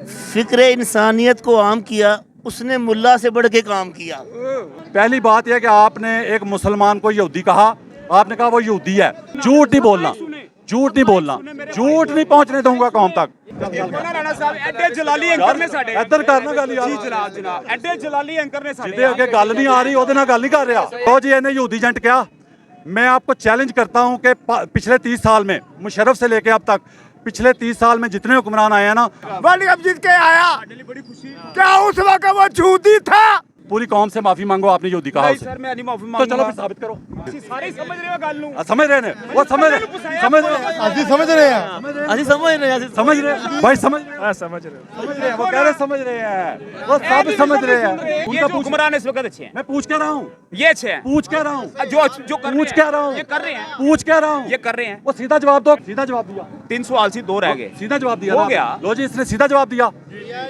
फिक्र इंसानियत को आम किया, उसने मुल्ला से बढ़ के काम किया। पहली बात यह कि आपने एक मुसलमान को यहूदी कहा, आपने कहा वो यहूदी है। झूठ नहीं बोलना, झूठ नहीं बोलना, झूठ नहीं पहुंचने दूंगा कौम तक। राणा साहब एडे जलाली एंकर ने साडे ਇੱਧਰ ਕਰਨਾ ਗੱਲ ਯਾਰ ਜੀ ਜਨਾਬ ਜਨਾਬ एडे जलाली एंकर ने साडे ਜਿਹਦੇ ਅੱਗੇ ਗੱਲ ਨਹੀਂ ਆ ਰਹੀ ਉਹਦੇ ਨਾਲ ਗੱਲ ਨਹੀਂ ਕਰ ਰਿਹਾ। तो जी ਇਹਨੇ ਯਹੂਦੀ ਏਜੰਟ ਕਿਹਾ। मैं आपको चैलेंज करता हूं कि पिछले 30 साल में मुशर्रफ से लेके अब तक पिछले 30 साल में जितने हुक्मरान आए हैं ना, वर्ल्ड कप जीत के आया, क्या उस वक्त वो झूठी था? पूरी कौम से माफी मांगो। आपने यहूदी कहा उसे, सर मैं नहीं माफी तो मांगूंगा। चलो फिर साबित करो। ਅਸੀਂ ਸਾਰੇ ਸਮਝ ਰਹੇ ਹੋ ਗੱਲ ਨੂੰ। समझ रहे हैं वो, समझ रहे हैं, समझ रहे हैं, ਅਸੀਂ ਸਮਝ ਰਹੇ ਹਾਂ। ਅਸੀਂ ਸਮਝ ਰਹੇ ਹਾਂ, समझ रहे हैं भाई, समझ रहे हैं, समझ रहे हो समझ रहे हैं, वो कह रहे समझ रहे हैं, वो सब समझ रहे हैं। ये उनका जो पूछ, हुक्मरान इस वक्त अच्छे हैं, मैं पूछ कह रहा हूँ, ये अच्छे हैं, पूछ कह रहा हूँ, जो जो कर पूछ कह रहा हूँ, ये कर रहे हैं, पूछ कह रहा हूँ, ये कर रहे हैं। वो सीधा जवाब दो। सीधा जवाब दिया, 3 सवाल से 2 रह गए। सीधा जवाब दिया हो ना। गया। लो जी, इसने सीधा जवाब दिया।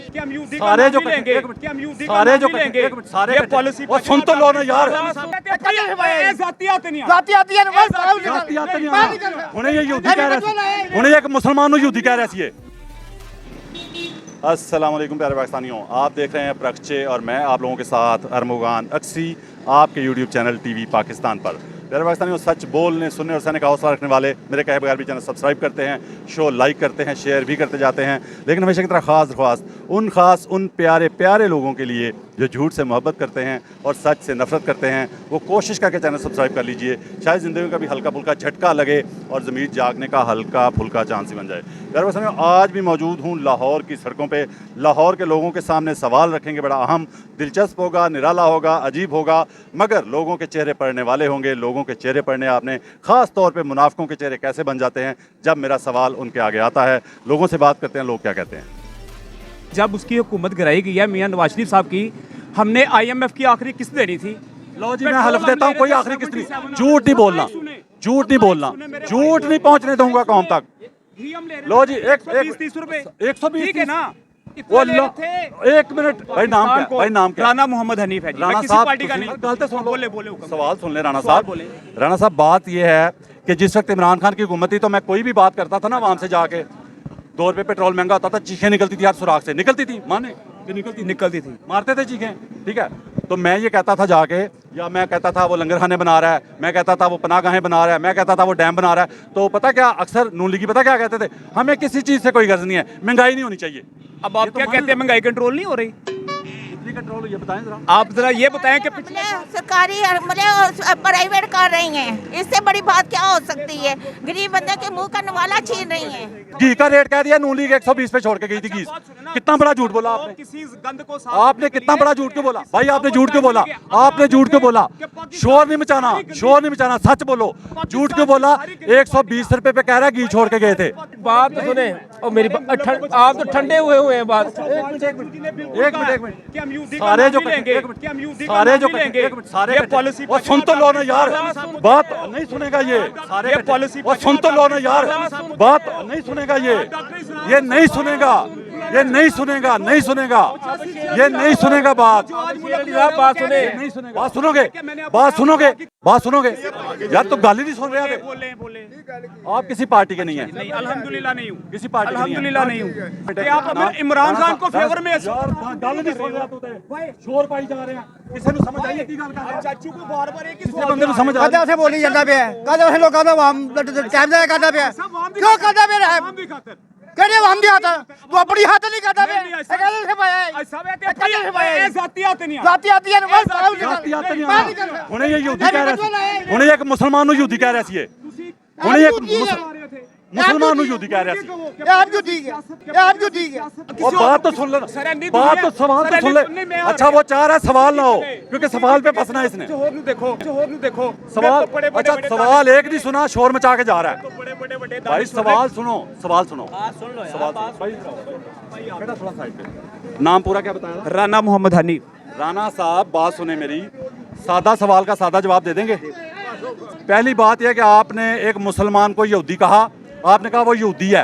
कि हम यूदी सारे का जो नाम नहीं लेंगे, एक मिनट, कि हम यूदी का सारे नाम जो नहीं लेंगे, एक मिनट, सारे ये कट्टे- पॉलिसी वो सुन तो लो ना यार। जातियात नहीं जाती आती है ना, बस बाहर निकल। जाती आती नहीं बाहर आना। निकल। उन्हें ये यहूदी कह रहे थे, उन्हें एक मुसलमान को यहूदी कह रहे थे। अस्सलाम वालेकुम प्यारे पाकिस्तानियों, आप देख रहे हैं प्रक्षे और मैं आप लोगों के साथ अरमुगान अक्सी आपके यूट्यूब चैनल टीवी पाकिस्तान पर। प्यारे पाकिस्तानियों, सच बोलने, सुनने और सहने का हौसला रखने वाले मेरे कहे बगैर भी चैनल सब्सक्राइब करते हैं, शो लाइक करते हैं, शेयर भी करते जाते हैं। लेकिन हमेशा की तरह ख़ास उन प्यारे प्यारे लोगों के लिए जो झूठ से मोहब्बत करते हैं और सच से नफरत करते हैं, वो कोशिश करके चैनल सब्सक्राइब कर लीजिए। शायद ज़िंदगी का भी हल्का फुल्का झटका लगे और ज़मीर जागने का हल्का फुल्का चांस ही बन जाए। प्यारे पाकिस्तानियों, आज भी मौजूद हूँ लाहौर की सड़कों पर। लाहौर के लोगों के सामने सवाल रखेंगे, बड़ा अहम, दिलचस्प होगा, निराला होगा, अजीब होगा, मगर लोगों के चेहरे पढ़ने वाले होंगे। लोगों के चेहरे पढ़ने आपने ख़ास तौर पे मुनाफिकों के चेहरे कैसे बन जाते हैं जब मेरा सवाल उनके आगे आता है। लोगों से बात करते हैं, लोग क्या कहते हैं। जब उसकी हुकूमत गिराई गई है मियां नवाज शरीफ साहब की, हमने IMF की आखिरी किस्त देनी थी। लो जी, मैं हलफ देता हूँ कोई आखिरी किस्त नहीं। झूठ नहीं बोलना, झूठ नहीं बोलना, झूठ नहीं पहुँचने दूंगा कौम तक। लो जी, 120-30 रुपए 120 ठीक है ना। वो एक मिनट भाई, नाम क्या, भाई नाम क्या? राना मोहम्मद हनीफ है जी। मैं राणा किसी साहब, पार्टी का नहीं। गलत सुन लो, बोले बोले हुक्म। सवाल सुन ले राणा सवाल साहब। बोले। राणा साहब, बात यह है कि जिस वक्त इमरान खान की हुकूमत थी तो मैं कोई भी बात करता था ना वहां से जाके, 2 रुपये पेट्रोल महंगा होता था, चीखें निकलती थी हर सुराख से, निकलती थी, माने कि निकलती थी, मारते थे चीखें, ठीक है। तो मैं ये कहता था जाके, या मैं कहता था वो लंगर खाने बना रहा है, मैं कहता था वो पनाहगाहें बना रहा है, मैं कहता था वो डैम बना रहा है, तो पता क्या अक्सर नून लीगी पता क्या कहते थे, हमें किसी चीज़ से कोई गर्ज नहीं है, महंगाई नहीं होनी चाहिए। अब आप क्या कहते हैं, महंगाई कंट्रोल नहीं हो रही? कितनी कंट्रोल, ये बताएं जरा। आप जरा ये बताएं कि सरकारी मतलब प्राइवेट कर रही हैं, इससे बड़ी बात क्या हो सकती है? गरीब बंदे के मुंह का नवाला छीन रही हैं। घी का रेट कह दिया, नून लीग 120 पे छोड़ के गई थी घी। कितना बड़ा झूठ बोला आपने, किसी गंद को आपने कितना बड़ा झूठ क्यों बोला भाई, आपने झूठ क्यों बोला, आपने झूठ क्यों बोला? शोर नहीं मचाना, शोर नहीं मचाना, सच बोलो। झूठ क्यों बोला? 120 रुपए पे कह रहा है घी छोड़ के गए थे। बात तो सुने और मेरी आप तो ठंडे हुए हैं बात। एक मिनट, कि हम यूदी सारे जो लेंगे, एक मिनट, कि हम यूदी सारे जो लेंगे, एक मिनट, सारे ये कट्टे- पॉलिसी वो सुन तो लो ना यार, बात नहीं सुनेगा ये। सारे ये कट्टे- पॉलिसी वो सुन तो लो ना यार, बात नहीं सुनेगा ये नहीं सुनेगा, ये नहीं सुनेगा, नहीं सुनेगा, ये नहीं सुनेगा बात। बात सुने, नहीं सुनेगा, बात सुनोगे, बात सुनोगे, बात सुनोगे यार, तो गाली नहीं सुन रहे बोले बोले आप किसी पार्टी के नहीं है, नहीं, अल्हम्दुलिल्लाह नहीं हूँ, किसी पार्टी के नहीं है। अल्हम्दुलिल्लाह नहीं हूँ। कि आप हमें इमरान खान को फेवर में यार गल नहीं सुन रहा तू ते शोर पाई जा रहे हैं, किसी ਨੂੰ समझ आई की गल कर रहा चाचू को बार-बार एक ही किसी बंदे ਨੂੰ समझ आ कदे उसे बोली जाता पे, कदे उसे लोगों का वाम टाइम जाया करता पे, क्यों करता पे रहा है? कहने वाम दिया था, वो अपनी हाथ नहीं करता पे, कहने से पाया है, कहने से पाया है, जातियात नहीं जाती आती है ना, बस बाहर निकल। जाती आती नहीं बाहर आना। निकल। हुणे ये यहूदी कह रहा ਸੀ, हुणे एक मुसलमान ਨੂੰ ਯਹੂਦੀ ਕਹਿ ਰਿਹਾ ਸੀ ਇਹ, ਹੁਣੇ ਇੱਕ मुसलमान ਨੂੰ ਯਹੂਦੀ ਕਹਿ ਰਿਹਾ ਸੀ। ये आप क्यों ठीक है, ये आप क्यों ठीक है? और बात तो सुन लेना, बात तो सवाल तो सुन ले। अच्छा वो चाह रहा है सवाल ना हो, क्योंकि सवाल पे फंसना है इसने। जोहर नु देखो, जोहर नु देखो, सवाल, अच्छा सवाल एक नहीं सुना, शोर मचा के जा रहा है। बड़े-बड़े भाई सवाल सुनो, सवाल सुनो, सवाल बेटा थोड़ा साइड पे। नाम पूरा क्या बताया? राना मोहम्मद हनीफ। राना साहब बात सुने मेरी, सादा सवाल का सादा जवाब दे देंगे। पहली बात यह कि आपने एक मुसलमान को यहूदी कहा, आपने कहा वो यहूदी है।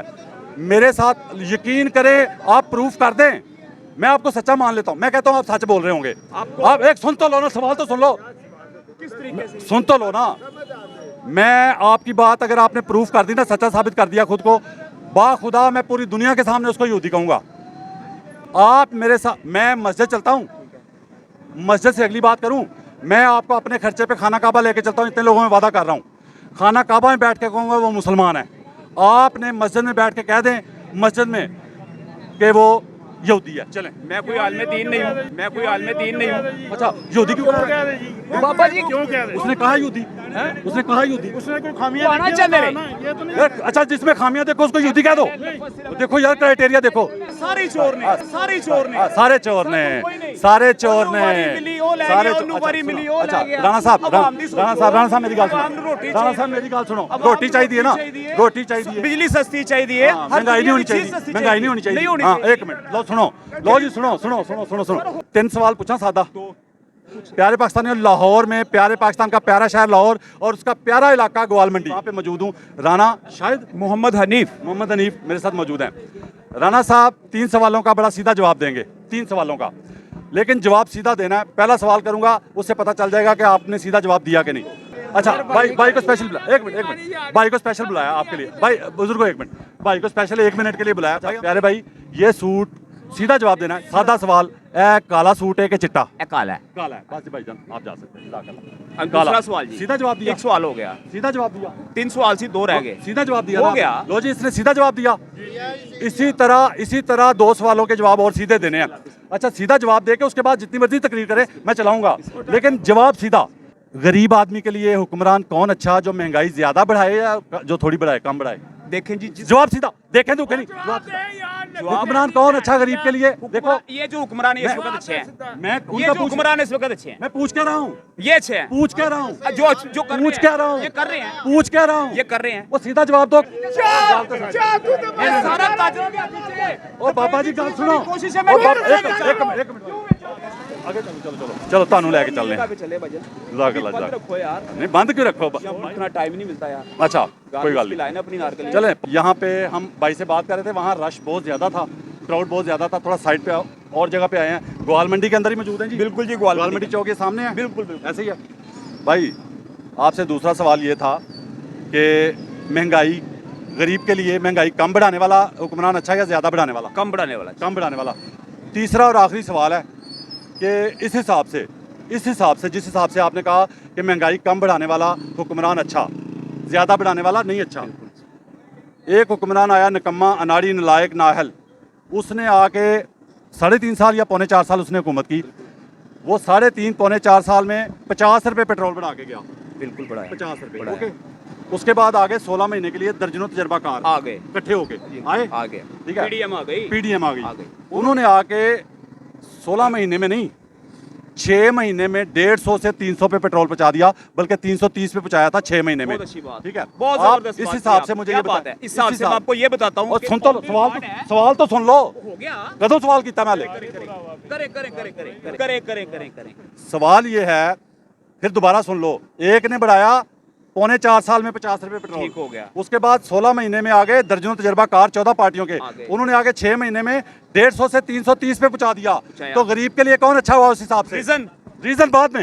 मेरे साथ यकीन करें, आप प्रूफ कर दें, मैं आपको सच्चा मान लेता हूं। मैं कहता हूं आप सच बोल रहे होंगे। आप एक सुन तो लो ना, सवाल तो सुन लो, किस तरीके से? सुन तो लो ना। मैं आपकी बात अगर आपने प्रूफ कर दी ना, सच्चा साबित कर दिया खुद को, बाखुदा मैं पूरी दुनिया के सामने उसको यहूदी कहूंगा। आप मेरे साथ, मैं मस्जिद चलता हूँ, मस्जिद से अगली बात करूँ, मैं आपको अपने खर्चे पे खाना काबा लेके चलता हूँ, इतने लोगों में वादा कर रहा हूँ, खाना काबा में बैठ के कहूँगा वो मुसलमान है। आपने मस्जिद में बैठ के कह दें मस्जिद में कि वो यहूदी है, चलें। मैं कोई आलम दीन नहीं हूँ, मैं कोई आलम दीन नहीं हूँ। अच्छा, यहूदी क्यों कह रहे जी? बाबा जी क्यों कह रहे? उसने कहा यहूदी, उसने कहा यहूदी। उसने कोई खामियां आना देखी चाहिए। है ना, ये तो नहीं। यार अच्छा, जिसमें खामियां देखो उसको यहूदी कह दो। देखो यार, क्राइटेरिया देखो। सारे चोर ने, सारे चोर ने, सारे चोर ने, सारे चोर ने, सारे अच्छा, राणा साहब, राणा साहब मेरी गाल सुनो, राणा साहब मेरी गाल सुनो, रोटी चाहिए ना, रोटी चाहिए, बिजली सस्ती चाहिए, महंगाई नहीं होनी चाहिए, महंगाई नहीं होनी चाहिए। हाँ, एक मिनट, लो सुनो, लो जी सुनो सुनो सुनो सुनो सुनो, 3 सवाल पूछा सादा। प्यारे पाकिस्तानियों, लाहौर में, प्यारे पाकिस्तान का प्यारा शहर लाहौर और उसका प्यारा इलाका गोवाल मंडी, वहाँ पे मौजूद हूँ। राणा शायद मोहम्मद हनीफ मेरे साथ मौजूद हैं। राणा साहब 3 सवालों का बड़ा सीधा जवाब देंगे, 3 सवालों का, लेकिन जवाब सीधा देना है। पहला सवाल करूंगा, उससे पता चल जाएगा कि आपने सीधा जवाब दिया कि नहीं। अच्छा, भाई को स्पेशल बुलाया, एक मिनट, भाई को स्पेशल बुलाया आपके लिए, भाई बुजुर्गो एक मिनट, भाई को स्पेशल 1 मिनट के लिए बुलाया। प्यारे भाई, ये सूट सीधा जवाब देना है, सादा सवाल, काला सूट है कि चिट्टा? काला है। काला है। बस भाईजान आप जा सकते हैं। दूसरा सवाल जी, सीधा जवाब दिया, 1 सवाल हो गया, सीधा जवाब दिया, 3 सवाल से 2 रह गए, सीधा जवाब दिया हो ना? गया। लो जी, इसने सीधा जवाब दिया। इसी तरह 2 सवालों के जवाब और सीधे देने हैं। अच्छा, सीधा जवाब देके उसके बाद जितनी मर्जी तकरीर करे मैं चलाऊंगा, लेकिन जवाब सीधा। गरीब आदमी के लिए हुक्मरान कौन अच्छा, जो महंगाई ज्यादा बढ़ाए या जो थोड़ी बढ़ाए, कम बढ़ाए? देखें जी, जवाब सीधा, देखें तो नहीं, हुक्मरान कौन अच्छा गरीब के लिए? देखो, ये जो हुक्मरान है इस वक्त अच्छे हैं, मैं ये जो हुक्मरान है इस वक्त अच्छे हैं, मैं पूछ के रहा हूँ, ये अच्छे हैं, पूछ के रहा हूँ, जो कर पूछ के रहा हूँ, ये कर रहे हैं, पूछ के रहा हूँ, ये कर रहे हैं। वो सीधा जवाब दो। ये सारा काज हो गया पीछे। ओ बाबा जी गल सुनो, कोशिश है मैं एक मिनट आगे चलो तानू लेके चलने चले भजन जज़ाकल्लाह बंद रखो यार, नहीं बंद क्यों रखो? इतना टाइम ही नहीं मिलता यार। अच्छा, कोई गल नहीं, लाइन अपनी नार के लिए। चले। यहाँ पे हम भाई से बात कर रहे थे, वहाँ रश बहुत ज़्यादा था, क्राउड बहुत ज़्यादा था, थोड़ा साइड पे और जगह पे आए हैं। गोवाल मंडी के अंदर ही मौजूद हैं जी? बिल्कुल जी, गोवाल मंडी चौक के सामने है, बिल्कुल ऐसे ही है। भाई आपसे दूसरा सवाल ये था कि महंगाई, गरीब के लिए महंगाई कम बढ़ाने वाला हुक्मरान अच्छा या ज़्यादा बढ़ाने वाला? कम बढ़ाने वाला, कम बढ़ाने वाला। तीसरा और आखिरी सवाल है कि इस हिसाब से जिस हिसाब से आपने कहा कि महंगाई कम बढ़ाने वाला हुक्मरान अच्छा, ज़्यादा बढ़ाने वाला नहीं अच्छा। एक हुक्मरान आया निकम्मा, अनाड़ी, नलायक, नाअहल, उसने आके 3.5 साल या 3.25 साल उसने हुकूमत की। वो 3.5 पौने 4 साल में 50 रुपये पेट्रोल बढ़ा के गया, बिल्कुल बढ़ाया, 50 रुपये। ओके, उसके बाद आगे 16 महीने के लिए दर्जनों तजर्बाकार आ गए, इकट्ठे होके आ गए, ठीक है, पीडीएम आ गई, पीडीएम आ गई। उन्होंने आके 16 महीने में नहीं, 6 महीने में 150 से 300 पे पेट्रोल पहुंचा दिया, बल्कि 330 पे पहुंचाया था 6 महीने में। बहुत अच्छी बात, ठीक है, बहुत आप जबरदस्त इस बात हिसाब की से आप। मुझे क्या ये बात है, इस हिसाब से मैं आपको ये बताता हूँ। सुन तो सवाल तो सुन लो, हो गया, कदों सवाल किया मैं करें। सवाल ये है, फिर दोबारा सुन लो। एक ने बढ़ाया 3.25 साल में 50 रुपये पेट्रोल, ठीक हो गया। उसके बाद 16 महीने में आ गए दर्जनों तजर्बाकार 14 पार्टियों के, उन्होंने आगे 6 महीने में 150 से 330 पे पहुंचा दिया। तो गरीब के लिए कौन अच्छा हुआ उस हिसाब से? रीजन बाद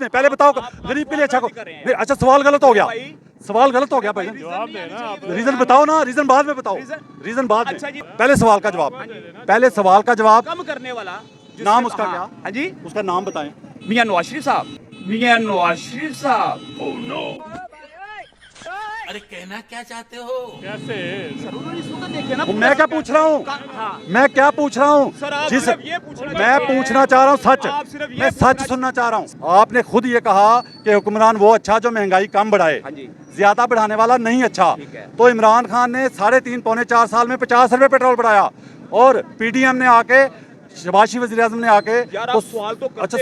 में पहले बताओ गरीब के लिए अच्छा को। अच्छा, सवाल गलत हो गया, सवाल गलत हो गया भाई, रीजन बताओ ना, रीजन बाद में बताओ, रीजन बाद में, पहले सवाल का जवाब, पहले सवाल का जवाब। कम करने वाला नाम उसका क्या? हाँ जी, उसका नाम बताएं। मियां नवाज शरीफ साहब, मियां नवाज शरीफ साहब। ओह नो, अरे कहना क्या चाहते हो? मैं क्या पूछ रहा हूँ, मैं क्या पूछ रहा हूँ? जिस मैं पूछना चाह रहा हूँ सच, मैं सच सुनना चाह रहा हूँ। आपने खुद ये कहा कि हुक्मरान वो अच्छा जो महंगाई कम बढ़ाए, ज्यादा बढ़ाने वाला नहीं अच्छा। तो इमरान खान ने 3.5 पौने 4 साल में 50 रुपये पेट्रोल बढ़ाया, और पीडीएम ने आके, शहबाज वज़ीर आज़म ने आके, अच्छा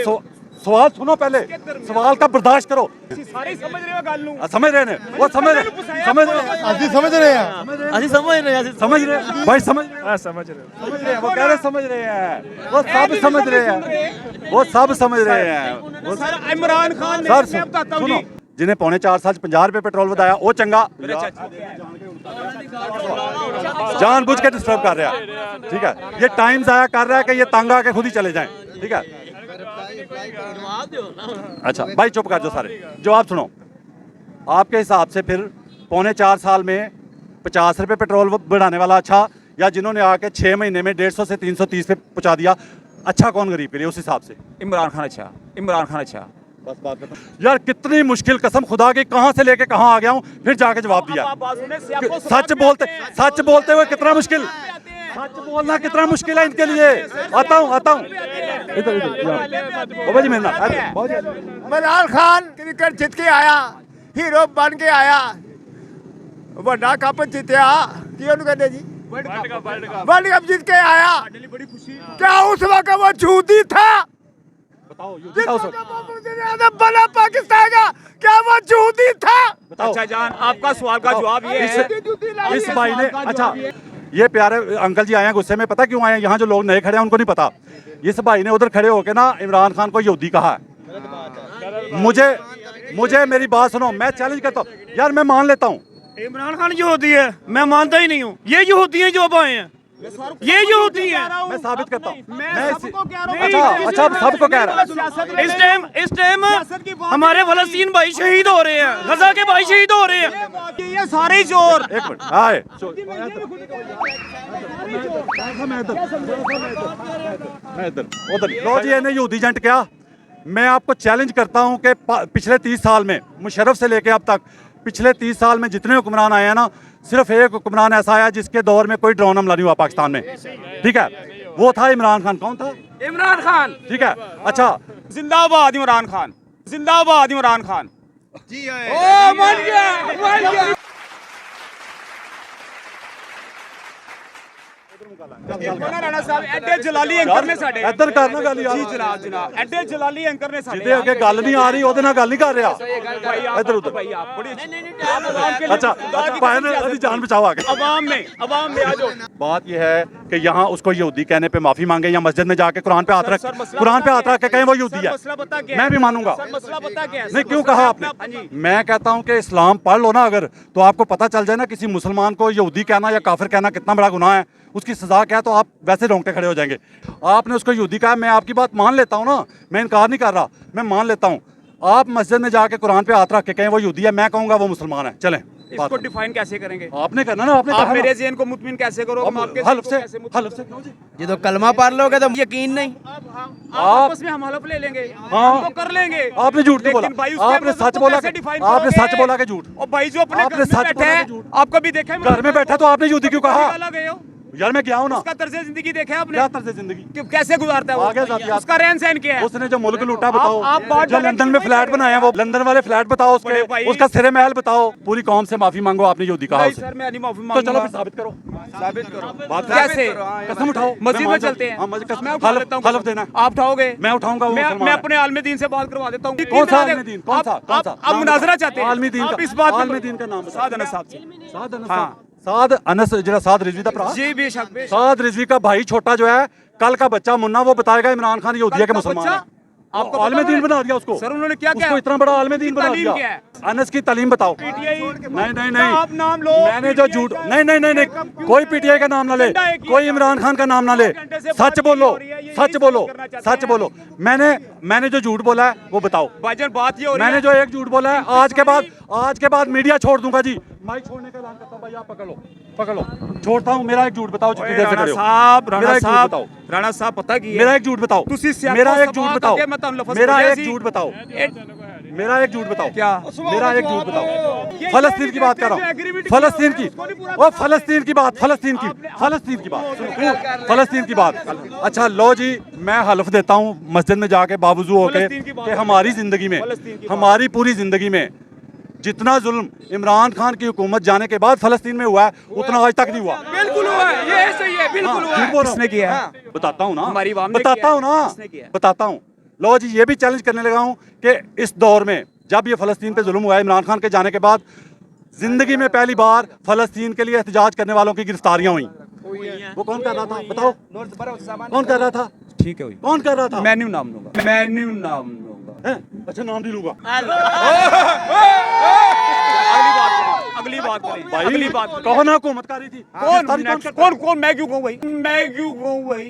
सवाल सुनो, पहले सवाल का बर्दाश्त करो। सारे समझ रहे हो गल नू, समझ रहे ने, वो समझ रहे हैं, समझ रहे हैं भाई, समझ रहे हैं, वो कह रहे समझ रहे हैं, वो सब समझ रहे हैं, वो सब समझ रहे हैं। सर इमरान खान ने, सर मैं बताता हूं सुनो, जी, जिन्हें 3.25 साल 50 रुपये पेट्रोल बताया वो चंगा, जानबूझ के डिस्टर्ब कर रहा है। ठीक है, ये टाइम जाया कर रहा है कि ये तंग आके खुद ही चले जाएं। ठीक है, अच्छा भाई चुप कर जाओ सारे, जवाब सुनो। आपके हिसाब से फिर 3.25 साल में 50 रुपये पेट्रोल बढ़ाने वाला अच्छा, या जिन्होंने आके 6 महीने में 150 से 330 पे पहुंचा दिया, अच्छा कौन गरीब के लिए उस हिसाब से? इमरान खान अच्छा, इमरान खान अच्छा। बस बात खत्म। यार कितनी मुश्किल, कसम खुदा की, कहां से लेके कहां आ गया हूं, फिर जाके जवाब दिया। सच बोलते हुए कितना मुश्किल, सच बोलना कितना मुश्किल है इनके लिए। आता हूं इधर बाबा जी मेरे नाल। इमरान खान क्रिकेट जीत के आया, हीरो बन के आया, बड़ा कप जीत्या, की ਉਹਨੂੰ ਕਹਿੰਦੇ जी वर्ल्ड कप जीत के आया। क्या उस वक्त वो झूठी था? बना पाकिस्तान का, क्या वो झूठी था? अच्छा जान, आपका सवाल का जवाब ये है, इस भाई ने, अच्छा ये प्यारे अंकल जी आए हैं गुस्से में, पता क्यों आए हैं? यहाँ जो लोग नए खड़े हैं उनको नहीं पता। इस भाई ने उधर खड़े होके ना इमरान खान को यहूदी कहा है। मुझे मेरी बात सुनो, मैं चैलेंज करता हूँ यार, मैं मान लेता हूँ इमरान खान यहूदी है, मैं मानता ही नहीं हूँ। ये यहूदी हैं जो अब आए हैं, ये यहूदी हैं। मैं साबित करता हूँ। अच्छा सबको कह रहा हूँ। इस टाइम हमारे फलस्तीन भाई शहीद हो रहे हैं, गजा के भाई शहीद हो रहे हैं, ये सारे जोर। एक मिनट आए, लो जी, इन्हें यहूदी एजेंट क्या? मैं आपको चैलेंज करता हूं कि पिछले 30 साल में, मुशर्रफ से लेके अब तक, पिछले 30 साल में जितने हुक्मरान आए हैं ना, सिर्फ एक हुक्मरान ऐसा आया जिसके दौर में कोई ड्रोन हमला नहीं हुआ पाकिस्तान में, ठीक है? वो था इमरान खान। कौन था? इमरान खान, ठीक है। अच्छा, जिंदाबाद इमरान खान, जिंदाबाद इमरान खान। जी मान गया। राणा साहब एडे जलाली एंकर ने साडे ਇੱਧਰ ਕਰਨਾ ਗੱਲ ਯਾਰ। जी जनाब जनाब, एडे जलाली एंकर ने साडे ਜਿਹਦੇ ਅੱਗੇ ਗੱਲ ਨਹੀਂ ਆ ਰਹੀ ਉਹਦੇ ਨਾਲ ਗੱਲ ਨਹੀਂ ਕਰ ਰਿਹਾ। इधर उधर भाई आप बड़ी आप आवाम के लिए अच्छा भाई ने अपनी जान बचाओ आगे। आवाम में आ जाओ। बात यह है कि यहाँ उसको यहूदी कहने पे माफी मांगे या मस्जिद में जाके कुरान पे हाथ रख के कहें वो यहूदी है, मैं भी मानूंगा। मसला पता क्या है? नहीं, क्यों कहा आपने? मैं कहता हूँ कि इस्लाम पढ़ लो ना अगर, तो आपको पता चल जाए ना किसी मुसलमान को यहूदी कहना या काफिर कहना कितना बड़ा गुनाह है, उसकी सजा क्या है, तो आप वैसे रोंगटे खड़े हो जाएंगे। आपने उसको यहूदी कहा, मैं आपकी बात मान लेता हूँ ना, मैं इनकार नहीं कर रहा, मैं मान लेता हूँ। आप मस्जिद में जाके कुरान पे हाथ रख के कहें वो यहूदी है, मैं कहूँगा वो मुसलमान है। चलें, इसको डिफाइन कैसे करेंगे? आपने करना ना, आपने आप कहा मेरे ना। ज़हन को मुतमिन कैसे करोगे? हम आपके हल्फ से क्यों जी? ये तो कलमा पढ़ लोगे तो यकीन नहीं। आपस में हम हलफ ले लेंगे, हाँ। हम तो कर लेंगे। आपने झूठ क्यों बोला? लेकिन भाई उसके आपने मतलब सच को बोला कैसे कि- define आपने करोगे? सच बोला कि झूठ? और भाई जो अपने आपने घर में सच बैठे बोला हैं, कि झूठ? आप कभी देखा है घर में बैठा तो आपने यहूदी क्यों कहा? निकाला गए हो? यार मैं गया हूँ ना। उसका तर्ज जिंदगी देखा है आपने? क्या तर्ज जिंदगी? कि कैसे गुजारता है वो? आगे जातियात। उसका रहन सहन क्या है? उसने जो मुल्क लूटा बताओ, आप बात जो डायरेक्ट लंदन में फ्लैट बनाया वो लंदन वाले फ्लैट बताओ बड़े उसके, भाई। उसका सिरे महल बताओ। पूरी कौम से माफी मांगो, आपने यहूदी कहा नहीं उसे। सर, मैं नहीं माफी तो मांगूंगा। चलो फिर साबित करो, साबित करो। बात कैसे? कसम उठाओ, मस्जिद मैं में मान चलते हैं। हाँ, मस्जिद कसम, मैं उठा लेता हूँ हलफ कसम। देना। आप उठाओगे? मैं उठाऊंगा, वो मुसलमान मैं है। अपने आलमी दीन से बात करवा देता हूँ। कौन सा आलमी दीन? कौन सा? कौन सा? आप मुनाजरा चाहते हैं? आलमी दीन आप का- इस बात आलमी दीन का नाम बताओ। साद अनस साहब से। साद अनस, हाँ। साद अनस जरा साद रिजवी दा भरा। जी बेशक बेशक। साद रिजवी का भाई छोटा जो है, कल का बच्चा मुन्ना, वो बताएगा इमरान खान यहूदी है कि कल का मुसलमान बच्चा? है। आपको आलमी पता दीन है? बना दिया उसको। सर उन्होंने क्या किया? उसको इतना बड़ा आलमी दीन बना तालीम दिया। क्या है? अनस की तालीम बताओ। पीटीआई नहीं आप नाम लो। मैंने जो झूठ नहीं कोई पीटीआई का नाम ना ले, कोई इमरान खान का नाम ना ले। सच बोलो, सच बोलो, सच बोलो। मैंने जो झूठ बोला है वो बताओ। भाईजान बात ये हो रही मैंने है, जो एक झूठ बोला है, आज के बाद मीडिया छोड़ दूंगा जी। माइक छोड़ने का ऐलान करता हूं भाई, आप पकड़ लो। छोड़ता हूं, मेरा एक झूठ बताओ जितनी देर से खड़े हो। मेरा एक झूठ बताओ। राणा साहब पता की मेरा एक झूठ बताओ। ਤੁਸੀਂ ਸਿਆਪਾ मेरा एक झूठ ਸਵਾਲ बताओ। ਕਰਕੇ ਮੈਂ ਤੁਹਾਨੂੰ ਲਫ਼ਜ਼ मेरा ਬੋਲਿਆ एक ਸੀ। झूठ बताओ। ਇਹ- मेरा एक झूठ बताओ। क्या? मेरा एक झूठ बताओ। फलस्तीन की बात कर रहा हूँ, फलस्तीन की, वो फलस्तीन की बात, फलस्तीन की बात, फलस्तीन की बात। अच्छा लो जी, मैं हल्फ देता हूँ मस्जिद में जाके बावजू होके फलस्तीन की बात कि हमारी जिंदगी में, फलस्तीन की बात। हमारी पूरी जिंदगी में जितना जुल्म इमरान खान की हुकूमत जाने के बाद फलस्तीन में हुआ है, उतना आज तक नहीं हुआ। बिल्कुल हुआ है, ये सही है, बिल्कुल हुआ है। किसने किया है? बताता हूँ ना, हमारी अवाम ने बताता किया है। हूँ ना, किसने किया है? बताता हूँ। लो जी, ये भी चैलेंज करने लगा हूँ कि इस दौर में जब ये फलस्तीन पे जुल्म हुआ है इमरान खान के जाने के बाद, जिंदगी में पहली बार फलस्तीन के लिए एहतजाज करने वालों की गिरफ्तारियां हुई। वो कौन कर रहा था बताओ? कौन कर रहा था? ठीक है हुई। कौन कर रहा था? मैं नहीं नाम लूंगा, मैं नहीं नाम लूंगा। हैं? अच्छा नाम नहीं लूंगा अगली बात करें, भाई। अगली बात करें। कहो ना हुकूमतकारी थी। कौन मैं क्यों कहूँ भाई? मैं क्यों कहूँ भाई?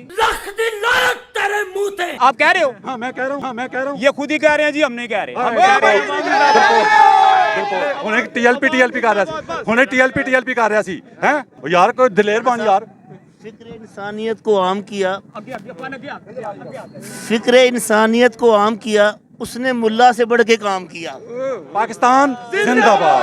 तेरे मुंह थे। आप कह रहे हो? हाँ मैं कह रहा हूँ, ये खुद ही कह रहे हैं जी, हम नहीं कह रहे। हम कह रहे हैं उन्हें टीएलपी कर रहा सी, उन्हें टीएलपी कर रहा सी हैं यार, कोई दिलेर बन यार। फिक्र इंसानियत को आम किया, फिक्र इंसानियत को आम किया, उसने मुल्ला से बढ़ के काम किया। पाकिस्तान जिंदाबाद।